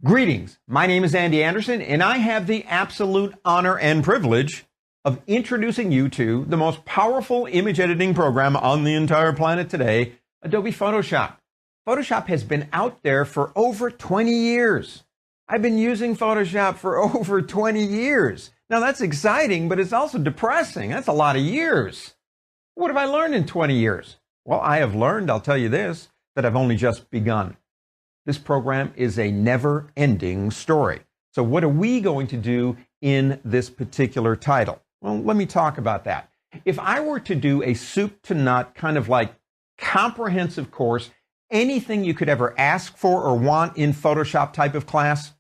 Greetings, my name is Andy Anderson, and I have the absolute honor and privilege of introducing you to the most powerful image editing program on the entire planet today, Adobe Photoshop. Photoshop has been out there for over 20 years. I've been using Photoshop for over 20 years. Now that's exciting, but it's also depressing. That's a lot of years. What have I learned in 20 years? Well, I have learned, I'll tell you this, that I've only just begun. This program is a never-ending story. So what are we going to do in this particular title? Well, let me talk about that. If I were to do a soup-to-nut kind of like comprehensive course, anything you could ever ask for or want in Photoshop type of class,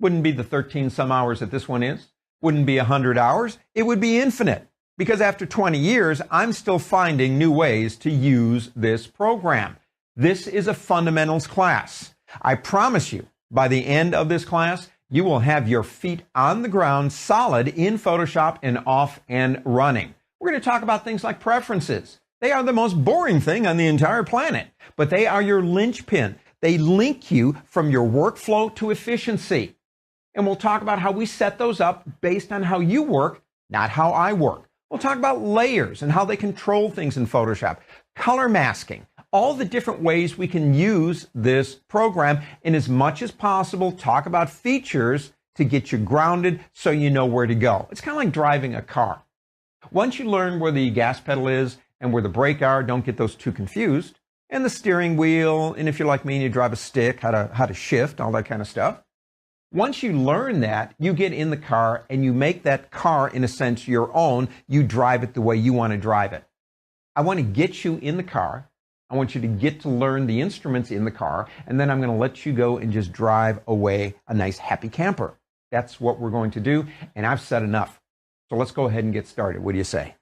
wouldn't be the 13 some hours that this one is, wouldn't be 100 hours, it would be infinite. Because after 20 years, I'm still finding new ways to use this program. This is a fundamentals class. I promise you, by the end of this class, you will have your feet on the ground solid in Photoshop and off and running. We're going to talk about things like preferences. They are the most boring thing on the entire planet, but they are your linchpin. They link you from your workflow to efficiency. And we'll talk about how we set those up based on how you work, not how I work. We'll talk about layers and how they control things in Photoshop, color masking, all the different ways we can use this program, and as much as possible, talk about features to get you grounded so you know where to go. It's kind of like driving a car. Once you learn where the gas pedal is and where the brake are, don't get those too confused, and the steering wheel, and if you're like me and you drive a stick, how to shift, all that kind of stuff. Once you learn that, you get in the car and you make that car, in a sense, your own. You drive it the way you want to drive it. I want to get you in the car. I want you to get to learn the instruments in the car, and then I'm going to let you go and just drive away a nice happy camper. That's what we're going to do, and I've said enough. So let's go ahead and get started. What do you say?